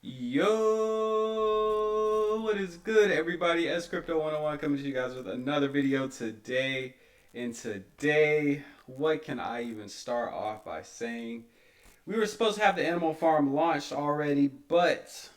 Yo, what is good, everybody? S Crypto 101 coming to you guys with another video today. And today, what can I even start off by saying? We were supposed to have the animal farm launched already, but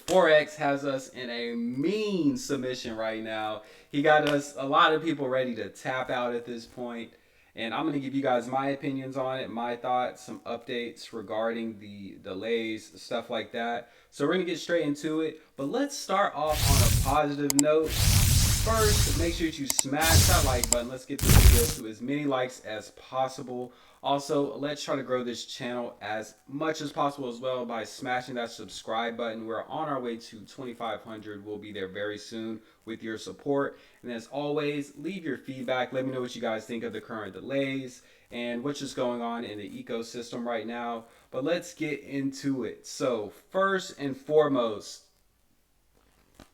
Forex has us in a mean submission right now. He got us, a lot of people, ready to tap out at this point. And I'm going to give you guys my opinions on it, my thoughts, some updates regarding the delays, stuff like that. So we're going to get straight into it. But let's start off on a positive note. First, make sure that you smash that like button. Let's get this video to as many likes as possible. Also, let's try to grow this channel as much as possible as well by smashing that subscribe button. We're on our way to 2,500. We'll be there very soon with your support. And as always, leave your feedback. Let me know what you guys think of the current delays and what's just going on in the ecosystem right now. But let's get into it. So first and foremost,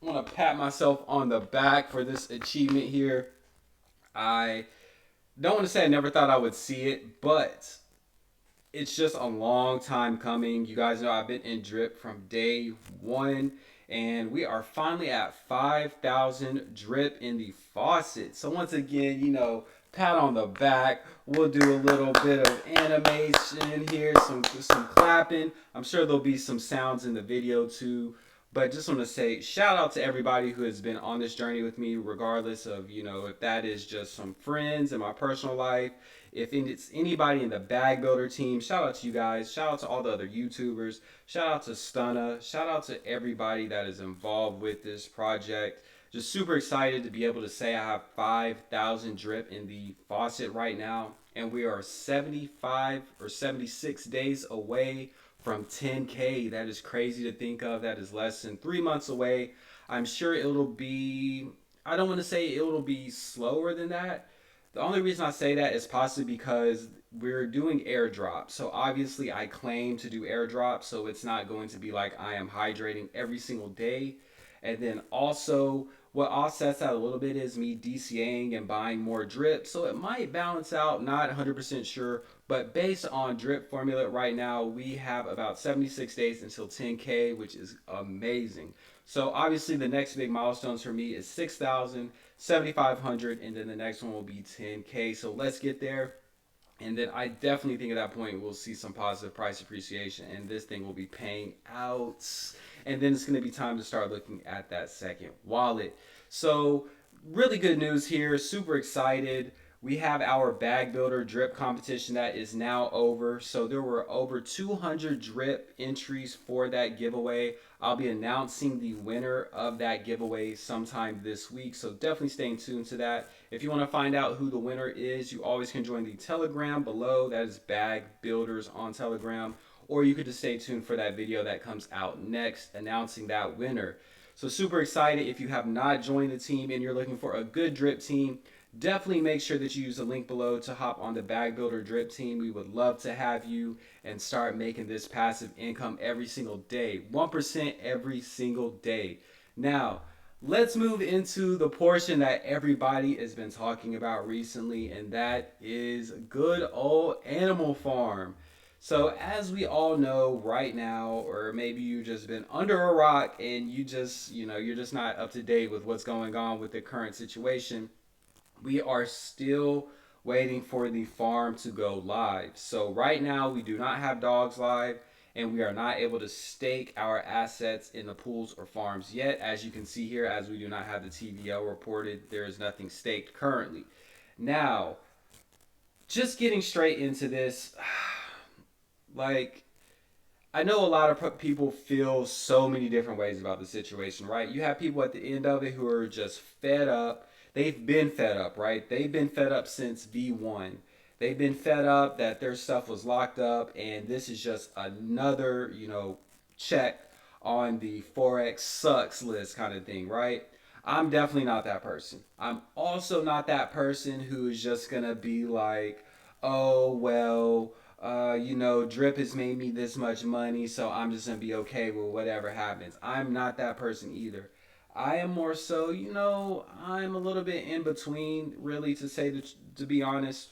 I want to pat myself on the back for this achievement here. I don't want to say I never thought I would see it, but it's just a long time coming. You guys know I've been in drip from day one, and we are finally at 5,000 drip in the faucet. So once again, you know, pat on the back. We'll do a little bit of animation here, some clapping. I'm sure there'll be some sounds in the video too. But just want to say shout out to everybody who has been on this journey with me, regardless of, you know, if that is just some friends in my personal life, if it's anybody in the bag builder team. Shout out to you guys. Shout out to all the other YouTubers. Shout out to Stunna. Shout out to everybody that is involved with this project. Just super excited to be able to say I have 5,000 drip in the faucet right now. And we are 75 or 76 days away from 10K. That is crazy to think of. That is less than 3 months away. I'm sure it'll be, I don't want to say it'll be slower than that. The only reason I say that is possibly because we're doing airdrops. So obviously I claim to do airdrops, so it's not going to be like I am hydrating every single day. And then also what offsets that a little bit is me DCAing and buying more drip. So it might balance out, not 100% sure. But based on drip formula right now, we have about 76 days until 10K, which is amazing. So obviously the next big milestones for me is 6,000, 7,500, and then the next one will be 10K. So let's get there. And then I definitely think at that point we'll see some positive price appreciation and this thing will be paying out. And then it's going to be time to start looking at that second wallet. So really good news here. Super excited. We have our bag builder drip competition that is now over. So there were over 200 drip entries for that giveaway. I'll be announcing the winner of that giveaway sometime this week. So definitely staying tuned to that. If you want to find out who the winner is, you always can join the Telegram below. That is Bag Builders on Telegram. Or you could just stay tuned for that video that comes out next announcing that winner. So super excited. If you have not joined the team and you're looking for a good drip team, definitely make sure that you use the link below to hop on the Bag Builder drip team. We would love to have you and start making this passive income every single day. 1% every single day. Now, let's move into the portion that everybody has been talking about recently, and that is good old Animal Farm. So as we all know right now, or maybe you've just been under a rock and you just, you know, you're just not up to date with what's going on with the current situation, we are still waiting for the farm to go live. So right now we do not have dogs live and we are not able to stake our assets in the pools or farms yet. As you can see here, as we do not have the TVL reported, there is nothing staked currently. Now, just getting straight into this, like, I know a lot of people feel so many different ways about the situation, right? You have people at the end of it who are just fed up. They've been fed up, right? They've been fed up since V1. They've been fed up that their stuff was locked up, and this is just another, you know, check on the Forex sucks list kind of thing, right? I'm definitely not that person. I'm also not that person who is just going to be like, oh, well, you know, drip has made me this much money, so I'm just going to be okay with whatever happens. I'm not that person either. I am more so, you know, I'm a little bit in between, really, to be honest.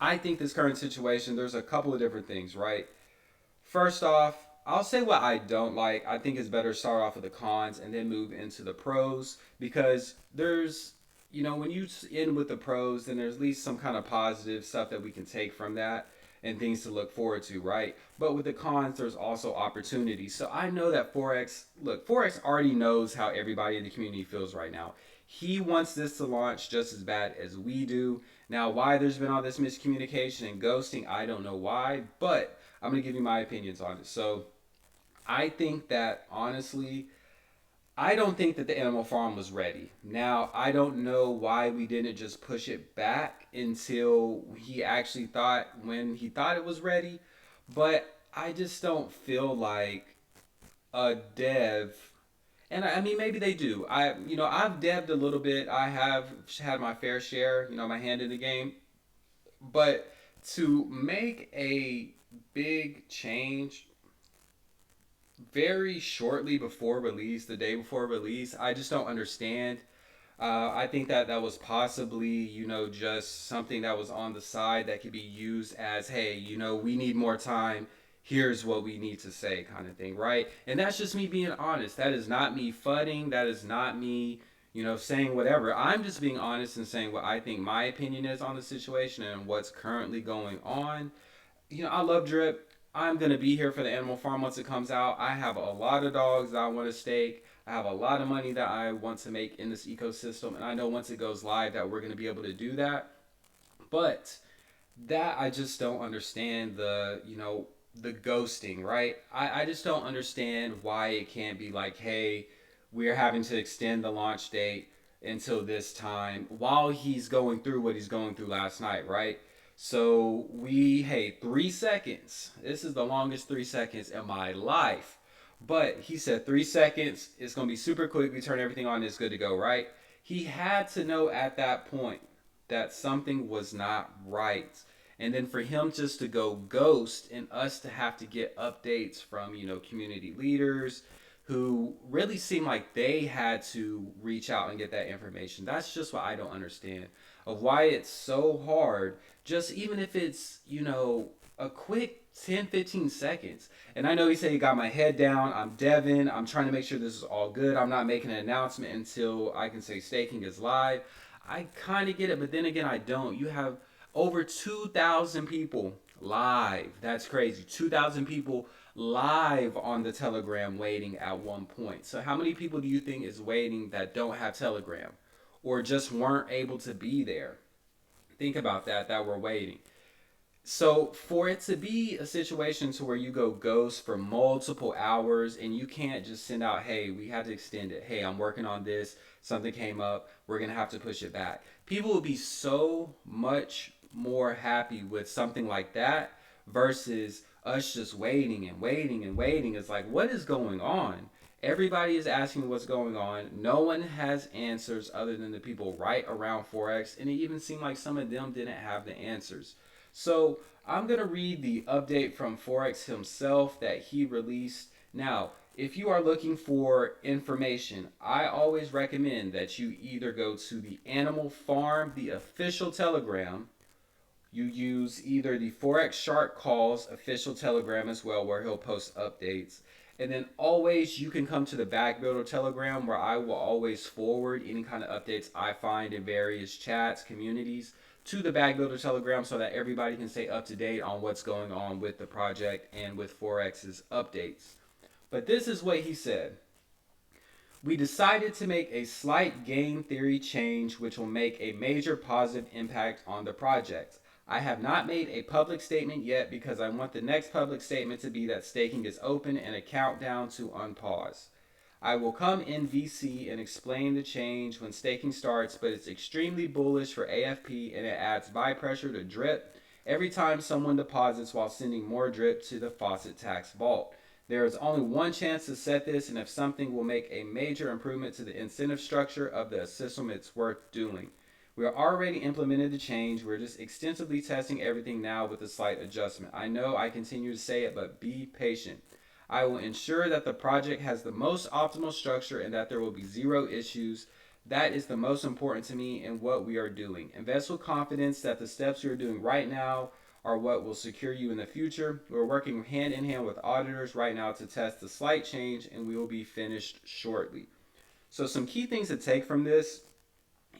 I think this current situation, there's a couple of different things, right? First off, I'll say what I don't like. I think it's better to start off with the cons and then move into the pros because there's, when you end with the pros, then there's at least some kind of positive stuff that we can take from that and things to look forward to, right? But with the cons, there's also opportunities. So I know that Forex already knows how everybody in the community feels right now. He wants this to launch just as bad as we do. Now, why there's been all this miscommunication and ghosting, I don't know why, but I'm going to give you my opinions on it. So, I think that honestly, I don't think that the animal farm was ready. Now, I don't know why we didn't just push it back until he actually thought when he thought it was ready, but I just don't feel like a dev and I mean maybe they do. I've devved a little bit. I have had my fair share, my hand in the game, but to make a big change very shortly before release, the day before release, I just don't understand. I think that that was possibly, just something that was on the side that could be used as, hey, we need more time. Here's what we need to say, kind of thing, right? And that's just me being honest. That is not me fudding. That is not me, saying whatever. I'm just being honest and saying what I think my opinion is on the situation and what's currently going on. I love Drip. I'm gonna be here for the animal farm once it comes out. I have a lot of dogs that I want to stake. I have a lot of money that I want to make in this ecosystem, and I know once it goes live that we're gonna be able to do that. But that I just don't understand the ghosting, right? I just don't understand why it can't be like, hey, we're having to extend the launch date until this time while he's going through what he's going through last night, right? So hey, 3 seconds. This is the longest 3 seconds in my life. But he said 3 seconds. It's going to be super quick. We turn everything on. It's good to go, right? He had to know at that point that something was not right. And then for him just to go ghost and us to have to get updates from, community leaders who really seem like they had to reach out and get that information. That's just what I don't understand of why it's so hard, just even if it's, a quick 10, 15 seconds. And I know he said he got my head down. I'm Devin. I'm trying to make sure this is all good. I'm not making an announcement until I can say staking is live. I kind of get it, but then again, I don't. You have over 2,000 people live. That's crazy. 2,000 people live on the Telegram waiting at one point. So how many people do you think is waiting that don't have Telegram or just weren't able to be there? Think about that we're waiting. So for it to be a situation to where you go ghost for multiple hours and you can't just send out, hey, we had to extend it. Hey, I'm working on this. Something came up. We're going to have to push it back. People would be so much more happy with something like that versus us just waiting and waiting and waiting. It's like, what is going on? Everybody is asking what's going on. No one has answers other than the people right around Forex. And it even seemed like some of them didn't have the answers. So I'm going to read the update from Forex himself that he released. Now, if you are looking for information, I always recommend that you either go to the Animal Farm, the official Telegram. You use either the Forex Shark Calls official Telegram as well, where he'll post updates. And then always you can come to the Backbuilder Telegram, where I will always forward any kind of updates I find in various chats, communities, to the Backbuilder Telegram so that everybody can stay up to date on what's going on with the project and with Forex's updates. But this is what he said. We decided to make a slight game theory change which will make a major positive impact on the project. I have not made a public statement yet because I want the next public statement to be that staking is open and a countdown to unpause. I will come in VC and explain the change when staking starts, but it's extremely bullish for AFP and it adds buy pressure to drip every time someone deposits while sending more drip to the faucet tax vault. There is only one chance to set this, and if something will make a major improvement to the incentive structure of the system, it's worth doing. We are already implemented the change. We're just extensively testing everything now with a slight adjustment. I know I continue to say it, but be patient. I will ensure that the project has the most optimal structure and that there will be zero issues. That is the most important to me in what we are doing. Invest with confidence that the steps you're doing right now are what will secure you in the future. We're working hand in hand with auditors right now to test the slight change, and we will be finished shortly. So, some key things to take from this,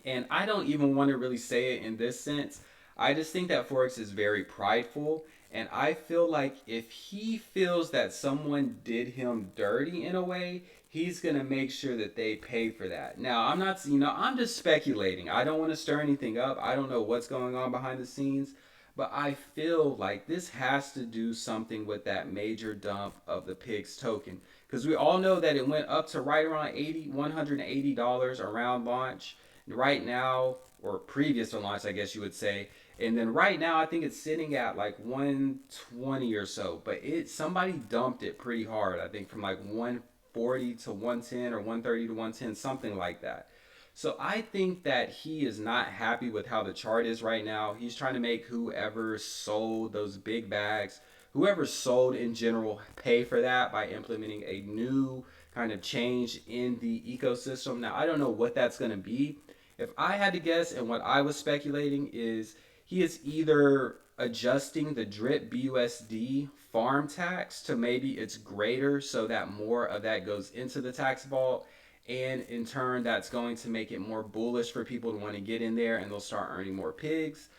and I don't even want to really say it in this sense. I just think that Forex is very prideful. And I feel like if he feels that someone did him dirty in a way, he's going to make sure that they pay for that. Now, I'm not, I'm just speculating. I don't want to stir anything up. I don't know what's going on behind the scenes. But I feel like this has to do something with that major dump of the PIGS token. Because we all know that it went up to right around $180 around launch. Right now, or previous to launch, I guess you would say. And then right now, I think it's sitting at like 120 or so. But somebody dumped it pretty hard. I think from like 140 to 110 or 130 to 110, something like that. So I think that he is not happy with how the chart is right now. He's trying to make whoever sold those big bags, whoever sold in general, pay for that by implementing a new kind of change in the ecosystem. Now, I don't know what that's going to be. If I had to guess, and what I was speculating is he is either adjusting the drip BUSD farm tax to maybe it's greater so that more of that goes into the tax vault, and in turn that's going to make it more bullish for people to want to get in there and they'll start earning more pigs.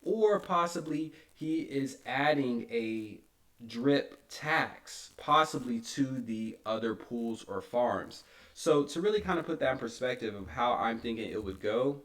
Or possibly he is adding a drip tax possibly to the other pools or farms. So to really kind of put that in perspective of how I'm thinking it would go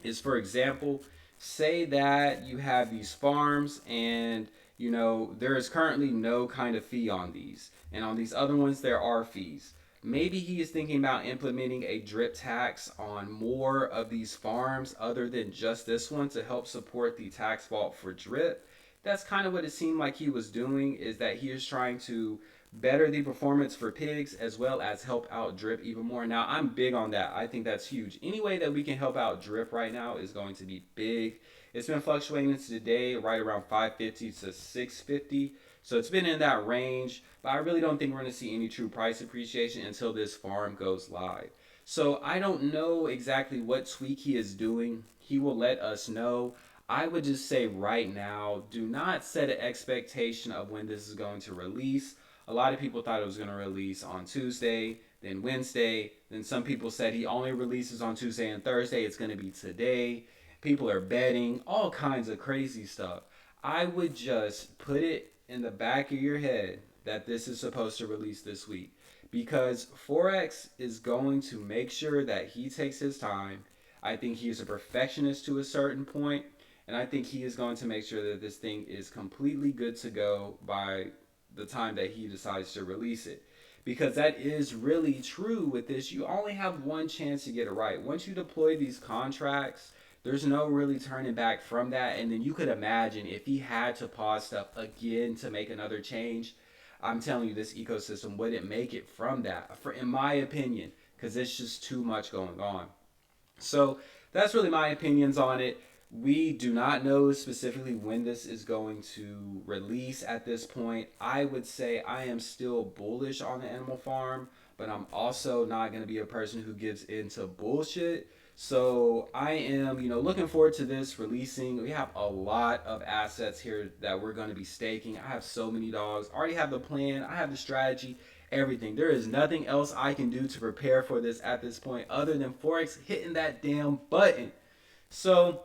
is, for example, say that you have these farms and there is currently no kind of fee on these, and on these other ones there are fees. Maybe he is thinking about implementing a drip tax on more of these farms other than just this one to help support the tax vault for drip. That's kind of what it seemed like he was doing, is that he is trying to better the performance for pigs as well as help out drip even more. Now, I'm big on that. I think that's huge. Any way that we can help out drip right now is going to be big. It's been fluctuating today right around 550 to 650. So it's been in that range, but I really don't think we're going to see any true price appreciation until this farm goes live. So I don't know exactly what tweak he is doing. He will let us know. I would just say right now, do not set an expectation of when this is going to release. A lot of people thought it was going to release on Tuesday, then Wednesday. Then some people said he only releases on Tuesday and Thursday. It's going to be today. People are betting all kinds of crazy stuff. I would just put it in the back of your head that this is supposed to release this week, because Forex is going to make sure that he takes his time. I think he is a perfectionist to a certain point, and I think he is going to make sure that this thing is completely good to go by the time that he decides to release it. Because that is really true with this. You only have one chance to get it right. Once you deploy these contracts, there's no really turning back from that. And then you could imagine if he had to pause stuff again to make another change, I'm telling you, this ecosystem wouldn't make it from that, in my opinion, because it's just too much going on. So that's really my opinions on it. We do not know specifically when this is going to release at this point. I would say I am still bullish on the animal farm, but I'm also not going to be a person who gives into bullshit. So I am, looking forward to this releasing. We have a lot of assets here that we're going to be staking. I have so many dogs. I already have the plan. I have the strategy, everything. There is nothing else I can do to prepare for this at this point other than Forex hitting that damn button. So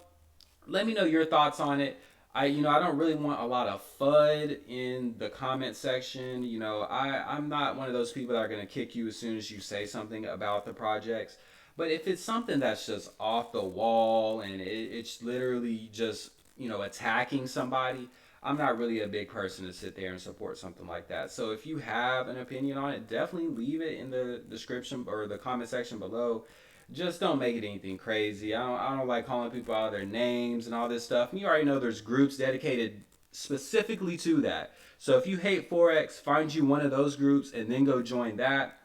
let me know your thoughts on it. I don't really want a lot of FUD in the comment section. I'm not one of those people that are going to kick you as soon as you say something about the projects. But if it's something that's just off the wall and it's literally just, attacking somebody, I'm not really a big person to sit there and support something like that. So if you have an opinion on it, definitely leave it in the description or the comment section below. Just don't make it anything crazy. I don't like calling people out their names and all this stuff. You already know there's groups dedicated specifically to that. So if you hate Forex, find you one of those groups and then go join that.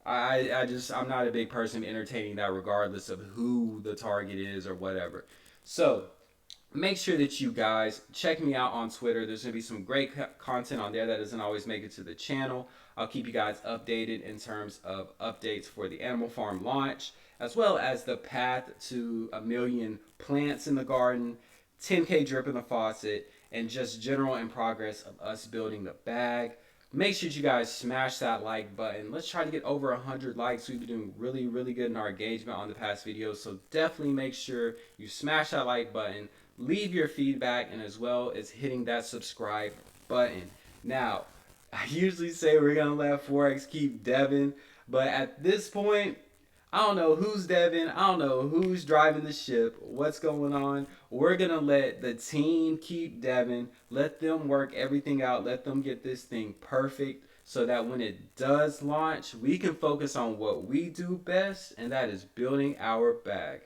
I'm not a big person entertaining that regardless of who the target is or whatever. So make sure that you guys check me out on Twitter. There's going to be some great content on there that doesn't always make it to the channel. I'll keep you guys updated in terms of updates for the Animal Farm launch, as well as the path to a million plants in the garden, 10K drip in the faucet, and just general in progress of us building the bag. Make sure you guys smash that like button. Let's try to get over 100 likes. We've been doing really, really good in our engagement on the past videos. So definitely make sure you smash that like button, leave your feedback, and as well as hitting that subscribe button. Now, I usually say we're going to let Forex keep Devin, but at this point, I don't know who's Devin. I don't know who's driving the ship. What's going on? We're going to let the team keep Devin. Let them work everything out. Let them get this thing perfect so that when it does launch, we can focus on what we do best, and that is building our bag.